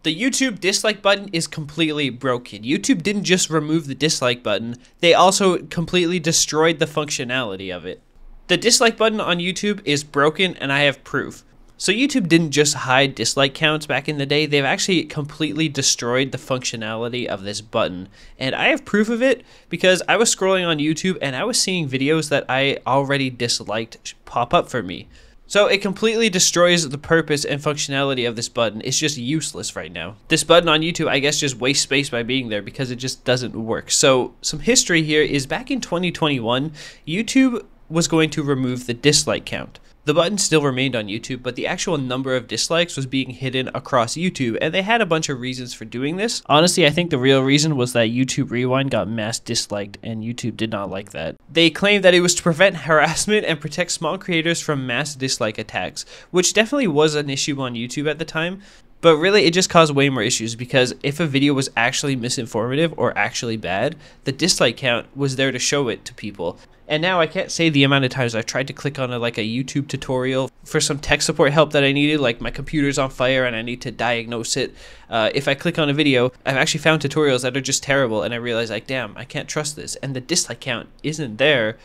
The YouTube dislike button is completely broken. YouTube didn't just remove the dislike button, they also completely destroyed the functionality of it. The dislike button on YouTube is broken, and I have proof. So YouTube didn't just hide dislike counts back in the day, they've actually completely destroyed the functionality of this button. And I have proof of it because I was scrolling on YouTube and I was seeing videos that I already disliked pop up for me. So it completely destroys the purpose and functionality of this button. It's just useless right now. This button on YouTube, I guess, just wastes space by being there because it just doesn't work. So some history here is back in 2021, YouTube was going to remove the dislike count. The button still remained on YouTube, but the actual number of dislikes was being hidden across YouTube, and they had a bunch of reasons for doing this. Honestly, I think the real reason was that YouTube Rewind got mass disliked, and YouTube did not like that. They claimed that it was to prevent harassment and protect small creators from mass dislike attacks, which definitely was an issue on YouTube at the time. But really, it just caused way more issues because if a video was actually misinformative or actually bad, the dislike count was there to show it to people. And now I can't say the amount of times I've tried to click on a YouTube tutorial for some tech support help that I needed, like my computer's on fire and I need to diagnose it. If I click on a video, I've actually found tutorials that are just terrible and I realize, like, damn, I can't trust this. And the dislike count isn't there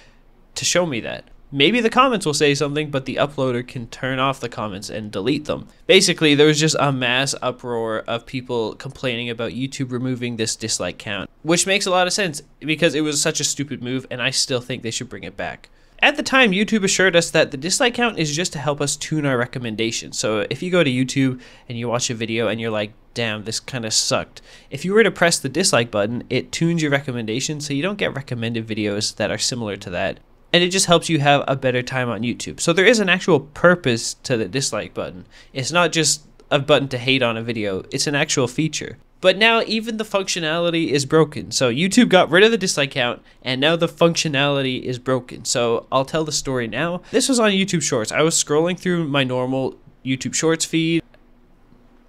to show me that. Maybe the comments will say something, but the uploader can turn off the comments and delete them. Basically, there was just a mass uproar of people complaining about YouTube removing this dislike count, which makes a lot of sense because it was such a stupid move, and I still think they should bring it back. At the time, YouTube assured us that the dislike count is just to help us tune our recommendations. So if you go to YouTube and you watch a video and you're like, damn, this kind of sucked. If you were to press the dislike button, it tunes your recommendations so you don't get recommended videos that are similar to that. And it just helps you have a better time on YouTube. So there is an actual purpose to the dislike button. It's not just a button to hate on a video, it's an actual feature. But now even the functionality is broken. So YouTube got rid of the dislike count and now the functionality is broken. So I'll tell the story now. This was on YouTube Shorts. I was scrolling through my normal YouTube Shorts feed.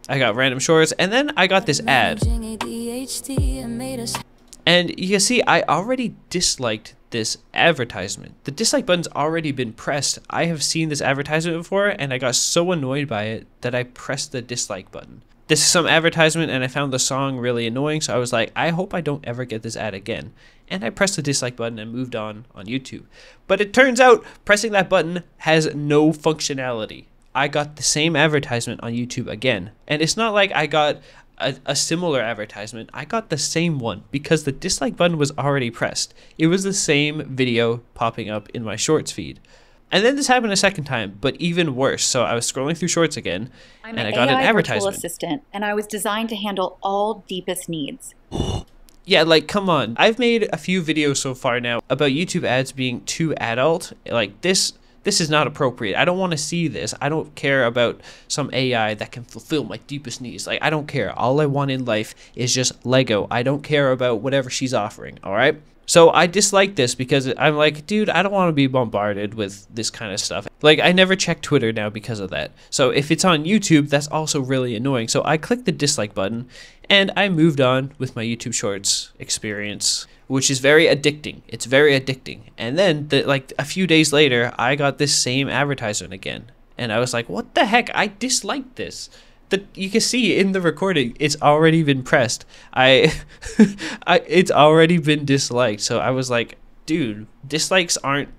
I got random shorts and then I got this ad. And you can see I already disliked this advertisement. The dislike button's already been pressed. I have seen this advertisement before and I got so annoyed by it that I pressed the dislike button. This is some advertisement and I found the song really annoying, so I was like, I hope I don't ever get this ad again. And I pressed the dislike button and moved on YouTube. But it turns out pressing that button has no functionality. I got the same advertisement on YouTube again. And it's not like I got a similar advertisement. I got the same one because the dislike button was already pressed. It was the same video popping up in my shorts feed. And then this happened a second time, but even worse. So I was scrolling through shorts again and I got an advertisement. Virtual assistant, and I was designed to handle all deepest needs. Yeah, like, come on. I've made a few videos so far now about YouTube ads being too adult. Like, this is not appropriate. I don't want to see this. I don't care about some AI that can fulfill my deepest needs. Like, I don't care. All I want in life is just Lego. I don't care about whatever she's offering, all right? So I dislike this because I'm like, dude, I don't want to be bombarded with this kind of stuff. Like, I never check Twitter now because of that. So if it's on YouTube, that's also really annoying. So I clicked the dislike button and I moved on with my YouTube Shorts experience, which is very addicting. It's very addicting. And then like a few days later, I got this same advertisement again. And I was like, what the heck? I dislike this. You can see in the recording, it's already been pressed. It's already been disliked. So I was like, dude, dislikes aren't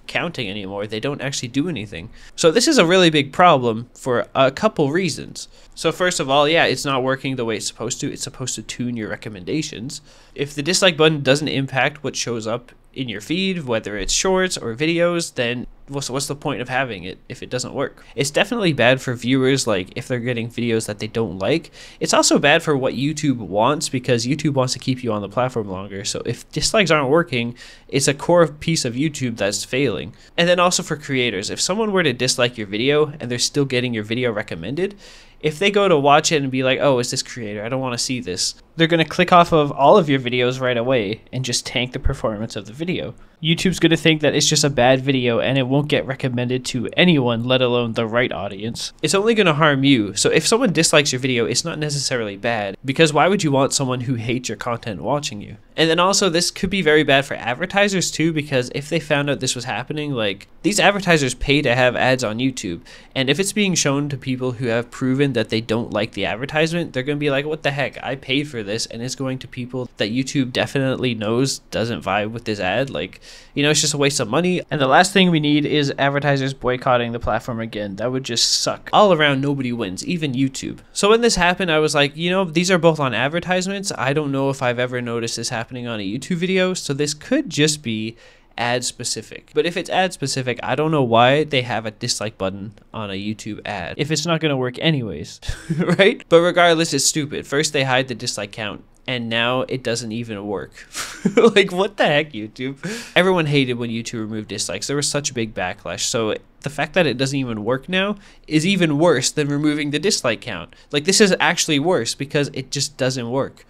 counting anymore. They don't actually do anything. So this is a really big problem for a couple reasons. So first of all, yeah, it's not working the way it's supposed to. It's supposed to tune your recommendations. If the dislike button doesn't impact what shows up in your feed, whether it's shorts or videos, then what's the point of having it if it doesn't work? It's definitely bad for viewers, like if they're getting videos that they don't like. It's also bad for what YouTube wants because YouTube wants to keep you on the platform longer. So if dislikes aren't working, it's a core piece of YouTube that's failing. And then also for creators, if someone were to dislike your video and they're still getting your video recommended, if they go to watch it and be like, oh, it's this creator, I don't want to see this, they're going to click off of all of your videos right away and just tank the performance of the video. YouTube's going to think that it's just a bad video and it won't get recommended to anyone, let alone the right audience. It's only going to harm you. So if someone dislikes your video, it's not necessarily bad, because why would you want someone who hates your content watching you? And then also, this could be very bad for advertisers too, because if they found out this was happening, like, these advertisers pay to have ads on YouTube, and if it's being shown to people who have proven that they don't like the advertisement, they're going to be like, what the heck, I paid for this, and it's going to people that YouTube definitely knows doesn't vibe with this ad. Like, you know, it's just a waste of money. And the last thing we need is advertisers boycotting the platform again. That would just suck. All around, nobody wins, even YouTube. So when this happened, I was like, you know, these are both on advertisements. I don't know if I've ever noticed this happening on a YouTube video, so this could just be ad specific. But if it's ad specific, I don't know why they have a dislike button on a YouTube ad if it's not going to work anyways, right? But regardless, it's stupid. First they hide the dislike count, and now it doesn't even work. Like, what the heck, YouTube? Everyone hated when YouTube removed dislikes. There was such a big backlash. So the fact that it doesn't even work now is even worse than removing the dislike count. Like, this is actually worse because it just doesn't work.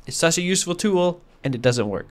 It's such a useful tool and it doesn't work.